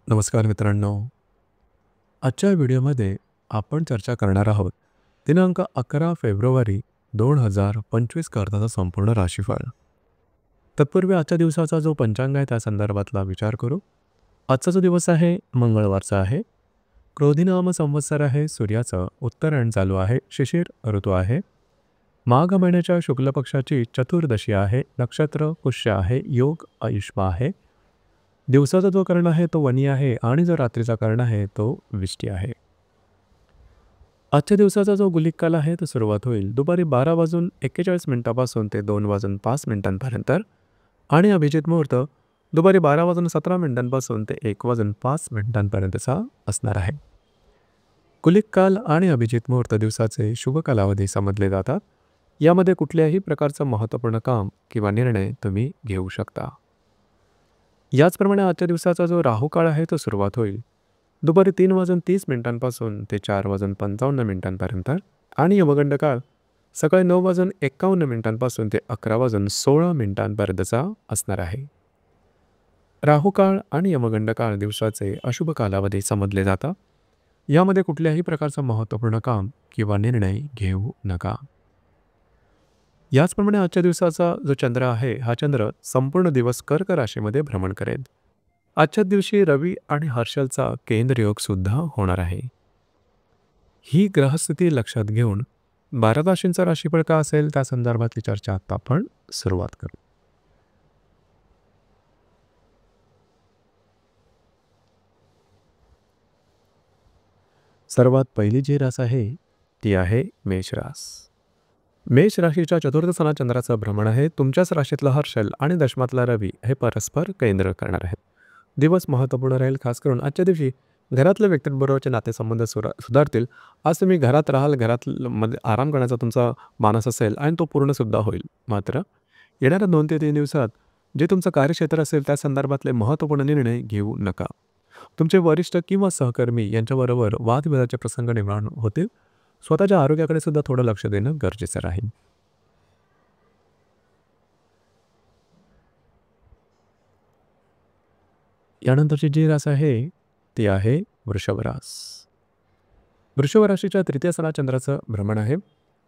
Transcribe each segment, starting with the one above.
नमस्कार मित्रांनो. आजच्या व्हिडिओमध्ये आपण चर्चा करणार आहोत दिनांक 11 फेब्रुवारी 2025 करताचा संपूर्ण राशीफळ. तत्पूर्वी आजच्या दिवसाचा जो पंचांग आहे त्या संदर्भातला विचार करू. आजचा जो दिवस आहे मंगळवारचा आहे. क्रोधी नाम संवत्सर आहे. सूर्याचं उत्तरायण चालू आहे. शिशिर ऋतू आहे. माघ महिन्याच्या शुक्ल पक्षाची चतुर्दशी आहे. नक्षत्र पुष्य आहे. योग आयुष्मा आहे. दिवसाचा जो कर्ण आहे तो वनी आहे आणि जो रात्रीचा कर्ण आहे तो विष्टी आहे. आजच्या दिवसाचा जो गुलिक काल आहे तो सुरुवात होईल दुपारी 12:41 पासून ते 2:05 आणि अभिजित मुहूर्त दुपारी 12:17 पासून ते 1:05 असणार आहे. गुलिक काल आणि अभिजित मुहूर्त दिवसाचे शुभ कालावधी समजले जातात. यामध्ये कुठल्याही प्रकारचं महत्त्वपूर्ण काम किंवा निर्णय तुम्ही घेऊ शकता. याचप्रमाणे आजच्या दिवसाचा जो राहू काळ आहे तो सुरुवात होईल दुपारी 3:30 पासून ते 4:55 आणि यमगंड काळ सकाळी 9:51 पासून ते 11:16 असणार आहे. राहू काळ आणि यमगंड काळ दिवसाचे अशुभ कालावधी समजले जातात. यामध्ये कुठल्याही प्रकारचं महत्त्वपूर्ण काम किंवा निर्णय घेऊ नका. याचप्रमाणे आजच्या दिवसाचा जो चंद्र आहे हा चंद्र संपूर्ण दिवस कर्क राशीमध्ये भ्रमण करेल. आजच्याच दिवशी रवी आणि हर्षलचा केंद्र योग सुद्धा होणार आहे. ही ग्रहस्थिती लक्षात घेऊन 12 राशींचा राशीफळ का असेल त्या संदर्भातली चर्चा आता आपण सुरुवात करू. सर्वात पहिली जी रास आहे ती आहे मेष रास. मेष राशीच्या चतुर्थ स्थानात चंद्राचं भ्रमण आहे. तुमच्याच राशीतला हर्षल आणि दशमातला रवी हे परस्पर केंद्र करणार आहेत. दिवस महत्त्वपूर्ण राहील. खास करून आजच्या दिवशी घरातल्या व्यक्तींबरोबरचे नातेसंबंध सुधारतील. आज तुम्ही घरात राहाल, मध्ये आराम करण्याचा तुमचा मानस असेल आणि तो पूर्णसुद्धा होईल. मात्र येणाऱ्या 2 ते 3 दिवसात जे तुमचं कार्यक्षेत्र असेल त्या संदर्भातले महत्त्वपूर्ण निर्णय घेऊ नका. तुमचे वरिष्ठ किंवा सहकर्मी यांच्याबरोबर वादविवादाचे प्रसंग निर्माण होतील. स्वतःच्या आरोग्याकडे सुद्धा थोडं लक्ष देणं गरजेचं राहील. यानंतरची जी रास आहे ती आहे वृषभ रास. वृषभ राशीच्या तृतीय स्थानात चंद्राचं भ्रमण आहे.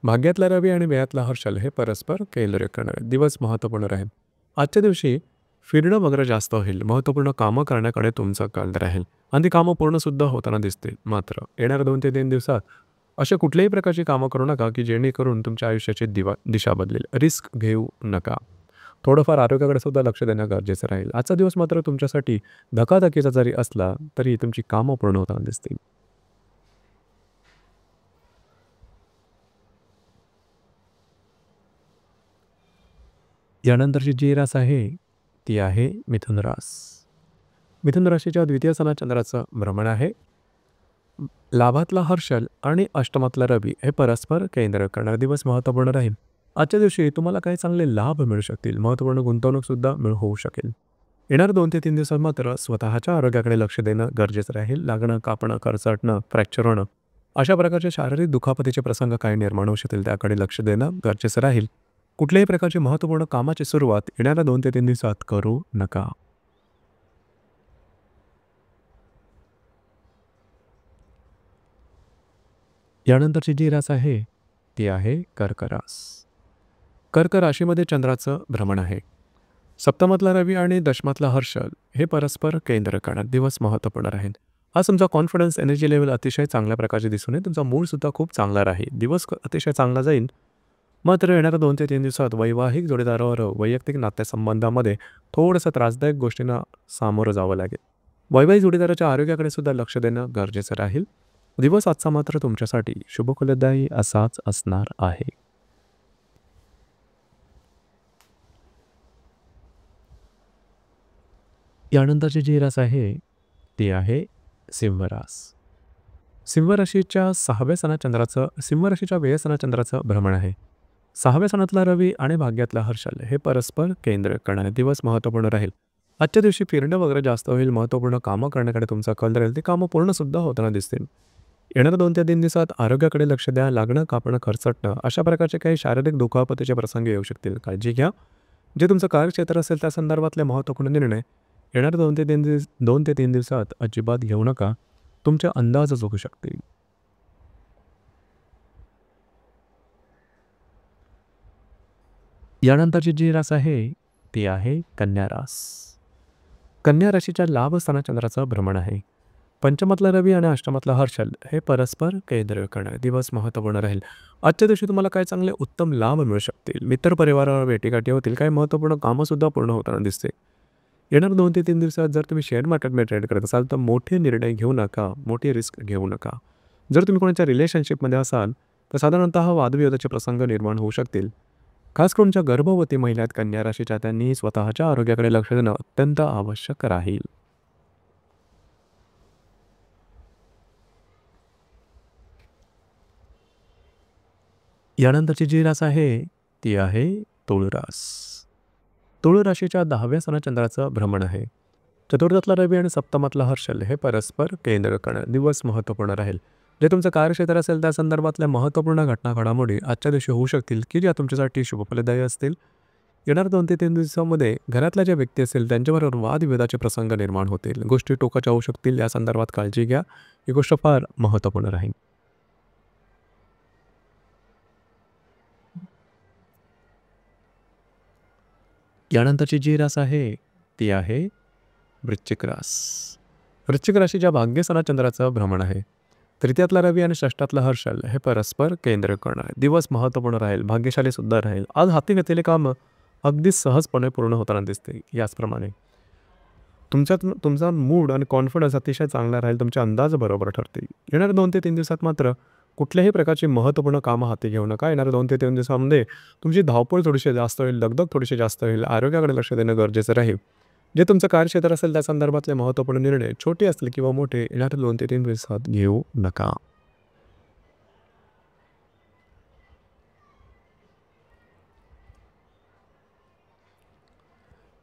भाग्यातला रवी आणि व्ययातला हर्षल हे परस्पर केंद्र करणार आहेत. दिवस महत्त्वपूर्ण राहील. आजच्या दिवशी फिरणं वगैरे जास्त होईल. महत्त्वपूर्ण कामं करण्याकडे तुमचं कल राहील आणि ती कामं पूर्णसुद्धा होताना दिसतील. मात्र येणाऱ्या 2 ते 3 दिवसात अशा कुठल्याही प्रकारची कामं करू नका की जेणेकरून तुमच्या आयुष्याची दिशा बदलेल. रिस्क घेऊ नका. थोडंफार आरोग्याकडे सुद्धा लक्ष देणं गरजेचं राहील. आजचा दिवस मात्र तुमच्यासाठी धकाधकीचा जरी असला तरी तुमची कामं पूर्ण होताना दिसतील. यानंतरची जी रास आहे ती आहे मिथुन रास. मिथुन राशीच्या द्वितीय स्थानात चंद्राचं भ्रमण आहे. लाभातला हर्षल आणि अष्टमातला रवी हे परस्पर केंद्र करणारा दिवस महत्त्वपूर्ण राहील. आजच्या दिवशी तुम्हाला काही चांगले लाभ मिळू शकतील. महत्त्वपूर्ण गुंतवणूक सुद्धा होऊ शकेल. येणाऱ्या 2 ते 3 दिवसात मात्र स्वतःच्या आरोग्याकडे लक्ष देणं गरजेचं राहील. लागणं, कापणं, खरचटणं, फ्रॅक्चर होणं अशा प्रकारचे शारीरिक दुखापतीचे प्रसंग काही निर्माण होऊ शकतील. त्याकडे लक्ष देणं गरजेचं राहील. कुठल्याही प्रकारची महत्त्वपूर्ण कामाची सुरुवात येणाऱ्या 2 ते 3 दिवसात करू नका. यानंतरची जी रास आहे ती आहे कर्क रास. कर्क राशीमध्ये चंद्राचं भ्रमण आहे. सप्तमातला रवी आणि दशमातला हर्षल हे परस्पर केंद्र करणार. दिवस महत्त्वपूर्ण राहील. आज तुमचा कॉन्फिडन्स एनर्जी लेवल अतिशय चांगल्या प्रकारचे दिसून येईल. तुमचा मूडसुद्धा खूप चांगला राहील. दिवस अतिशय चांगला जाईल. मात्र येणाऱ्या 2 ते 3 दिवसात वैवाहिक जोडीदारावर वैयक्तिक नातेसंबंधामध्ये थोडंसं त्रासदायक गोष्टींना सामोरं जावं लागेल. वैवाहिक जोडीदाराच्या आरोग्याकडे सुद्धा लक्ष देणं गरजेचं राहील. दिवस आजचा मात्र तुमच्यासाठी शुभफलदायी असाच असणार आहे. यानंतरची जी रास आहे ती आहे सिंह रास. सिंह राशीच्या 6व्या स्थानात चंद्राचं सिंह राशीच्या व्यय स्थानात चंद्राचं भ्रमण आहे. 6व्या स्थानातला रवी आणि भाग्यातला हर्षल हे परस्पर केंद्र करणारे दिवस महत्त्वपूर्ण राहील. आजच्या दिवशी फिरणं वगैरे जास्त होईल. महत्त्वपूर्ण कामं करण्याकडे तुमचा कल राहील. ती कामं पूर्णसुद्धा होताना दिसतील. येणाऱ्या 2 ते 3 दिवसात आरोग्याकडे लक्ष द्या. लागणं, कापणं, खरचटणं अशा प्रकारचे काही शारीरिक दुखापतीचे प्रसंग येऊ शकतील. काळजी घ्या. जे तुमचं कार्यक्षेत्र असेल त्या संदर्भातले महत्त्वपूर्ण निर्णय येणाऱ्या 2 ते 3 दिवसात अजिबात घेऊ नका. तुमचे अंदाज चुकू शकतील. यानंतरची जी रास आहे ती आहे कन्या रास. कन्या राशीच्या लाभ स्थानात चंद्राचं भ्रमण आहे. पंचमातला रवी आणि अष्टमातला हर्षल हे परस्पर केंद्र करणारे दिवस महत्त्वपूर्ण राहील. आजच्या दिवशी तुम्हाला काय चांगले उत्तम लाभ मिळू शकतील. मित्र परिवारावर भेटीगाठी होतील. काही महत्त्वपूर्ण कामंसुद्धा पूर्ण होताना दिसते. येणार 2 ते 3 दिवसात जर तुम्ही शेअर मार्केटमध्ये ट्रेड करत असाल तर मोठे निर्णय घेऊ नका, मोठी रिस्क घेऊ नका. जर तुम्ही कोणाच्या रिलेशनशिपमध्ये असाल तर साधारणतः वादविवादाचे प्रसंग निर्माण होऊ शकतील. खास करून ज्या गर्भवती महिला आहेत कन्या राशीच्या त्यांनी स्वतःच्या आरोग्याकडे लक्ष देणं अत्यंत आवश्यक राहील. यानंतरची जी रास आहे ती आहे तुळ रास. तुळ राशीच्या 10व्या स्थानात चंद्राचं भ्रमण आहे. चतुर्थातला रवी आणि सप्तमातला हर्षल हे परस्पर केंद्र करणारे दिवस महत्त्वपूर्ण राहील. जे तुमचं कार्यक्षेत्र असेल त्या संदर्भातल्या महत्त्वपूर्ण घटना घडामोडी आजच्या दिवशी होऊ शकतील की ज्या तुमच्यासाठी शुभफलदायी असतील. येणाऱ्या 2 ते 3 दिवसामध्ये घरातल्या ज्या व्यक्ती असतील त्यांच्याबरोबर वादविवादाचे प्रसंग निर्माण होतील. गोष्टी टोकाच्या होऊ शकतील. या संदर्भात काळजी घ्या. ही गोष्ट फार महत्त्वपूर्ण राहील. यानंतरची जी रास आहे ती आहे वृश्चिक रास. वृश्चिक राशीच्या भाग्यस्थानात चंद्राचं भ्रमण आहे. तृतीयातला रवी आणि षष्ठातला हर्षल हे परस्पर केंद्र करणार दिवस महत्त्वपूर्ण राहील. भाग्यशाली सुद्धा राहील. आज हाती घेतलेले काम अगदी सहजपणे पूर्ण होताना दिसते. याचप्रमाणे तुमचा मूड आणि कॉन्फिडन्स अतिशय चांगला राहील. तुमचे अंदाज बरोबर ठरतील. येणाऱ्या 2 ते 3 दिवसात मात्र कुठल्याही प्रकारची महत्त्वपूर्ण कामं हाती घेऊ नका. येणाऱ्या 2 ते 3 दिवसामध्ये तुमची धावपळ थोडीशी जास्त होईल, दगदग थोडीशी जास्त होईल. आरोग्याकडे लक्ष देणं गरजेचं राहील. जे तुमचं कार्यक्षेत्र असेल त्या संदर्भातले महत्त्वपूर्ण निर्णय छोटे असतील किंवा मोठे येणाऱ्या 2 ते 3 दिवसात घेऊ नका.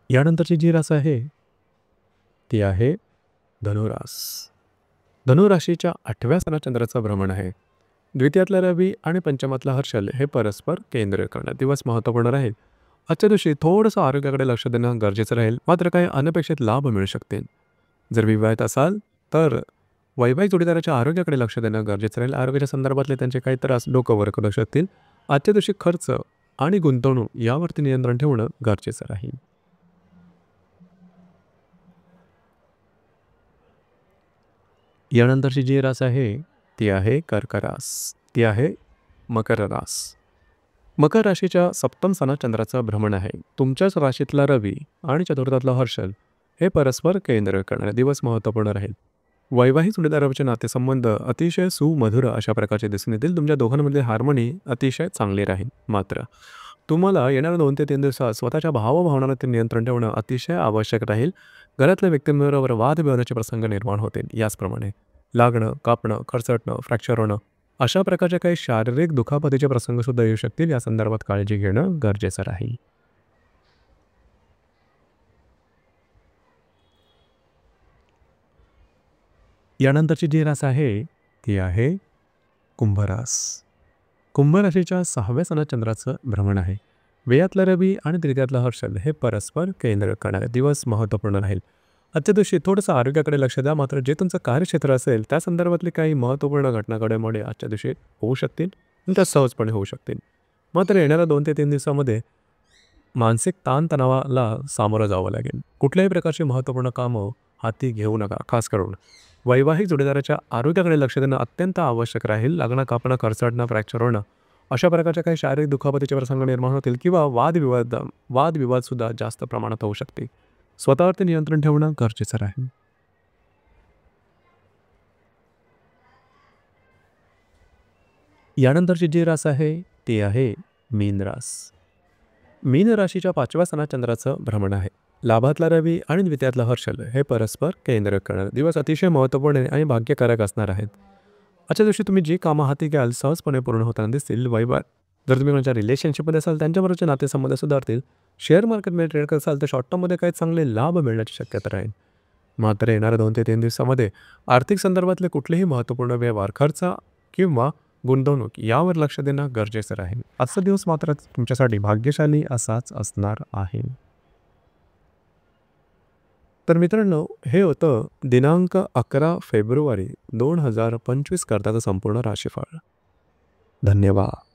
यानंतरची जी रास आहे ती आहे धनुरास. धनुराशीच्या 8व्या स्थानात चंद्राचं भ्रमण आहे. द्वितीयातला रवी आणि पंचमातला हर्षल हे परस्पर केंद्र करणार दिवस महत्त्वपूर्ण राहील. आजच्या दिवशी थोडंसं आरोग्याकडे लक्ष देणं गरजेचं राहील. मात्र काही अनपेक्षित लाभ मिळू शकतील. जर विवाहित असाल तर वैवाहिक जोडीदाराच्या आरोग्याकडे लक्ष देणं गरजेचं राहील. आरोग्याच्या संदर्भातले त्यांचे काही त्रास डोकं वर करू शकतील. आजच्या दिवशी खर्च आणि गुंतवणूक यावरती नियंत्रण ठेवणं गरजेचं राहील. यानंतरची जी रास आहे ती आहे कर्क रास. ती आहे मकर रास. मकर राशीच्या सप्तम स्थानात चंद्राचं भ्रमण आहे. तुमच्याच राशीतला रवी आणि चतुर्थातला हर्षल हे परस्पर केंद्र करणारे दिवस महत्त्वपूर्ण राहील. वैवाहिक जोडीदाराचे नातेसंबंध अतिशय सुमधुर अशा प्रकारचे दिसून येतील. तुमच्या दोघांमधली हार्मोनी अतिशय चांगली राहील. मात्र तुम्हाला येणाऱ्या 2 ते 3 दिवसात स्वतःच्या भावभावनांवरती नियंत्रण ठेवणं अतिशय आवश्यक राहील. घरातल्या व्यक्तींबरोबर वादविवादाचे प्रसंग निर्माण होतील. याचप्रमाणे लागणं, कापणं, खरचटणं, फ्रॅक्चर होणं अशा प्रकारचे काही शारीरिक दुखापतीचे प्रसंगसुद्धा येऊ शकतील. या संदर्भात काळजी घेणं गरजेचं राहील. यानंतरची जी रास आहे ती आहे कुंभरास. कुंभ राशीच्या 6व्या स्थानात चंद्राचं भ्रमण आहे. व्ययातला रवी आणि तृतीयातला हर्षल हे परस्पर केंद्र करणारे दिवस महत्त्वपूर्ण राहील. आजच्या दिवशी थोडंसं आरोग्याकडे लक्ष द्या. मात्र जे तुमचं कार्यक्षेत्र असेल त्या संदर्भातले काही महत्त्वपूर्ण घटना घडामोडी आजच्या दिवशी होऊ शकतील आणि त्या सहजपणे होऊ शकतील. मात्र येणाऱ्या 2 ते 3 दिवसामध्ये मानसिक ताणतणावाला सामोरं जावं लागेल. कुठल्याही प्रकारची महत्त्वपूर्ण कामं हाती घेऊ नका. खास करून वैवाहिक जोडीदाराच्या आरोग्याकडे लक्ष देणं अत्यंत आवश्यक राहील. लागणं, कापणं, खरचटणं, फ्रॅक्चर होणं अशा प्रकारच्या काही शारीरिक दुखापतीचे प्रसंग निर्माण होतील किंवा वादविवादसुद्धा जास्त प्रमाणात होऊ शकते. स्वतःवरती नियंत्रण ठेवणं गरजेचं राहील. यानंतरची जी रास आहे ती आहे मीन रास. मीन राशीच्या 5व्या स्थानात चंद्राचं भ्रमण आहे. लाभातला रवी आणि द्वितीयातला हर्षल हे परस्पर केंद्र करणारे दिवस अतिशय महत्त्वपूर्ण आणि भाग्यकारक असणार आहेत. आजच्या दिवशी तुम्ही जी कामं हाती घ्याल सहजपणे पूर्ण होताना दिसतील. जर तुम्ही कोणाच्या रिलेशनशिपमध्ये असाल त्यांच्याबरोबरचे नातेसंबंध सुधारतील. शेअर मार्केटमध्ये ट्रेड करत असाल तर शॉर्ट टर्ममध्ये काही चांगले लाभ मिळण्याची शक्यता राहील. मात्र येणाऱ्या 2 ते 3 दिवसामध्ये आर्थिक संदर्भातले कुठलेही महत्त्वपूर्ण व्यवहार, खर्च किंवा गुंतवणूक यावर लक्ष देणं गरजेचं राहील. आजचा दिवस मात्र तुमच्यासाठी भाग्यशाली असाच असणार आहे. तर मित्रांनो, हे होतं दिनांक 11 फेब्रुवारी 2025 करताचं संपूर्ण राशीफळ. धन्यवाद.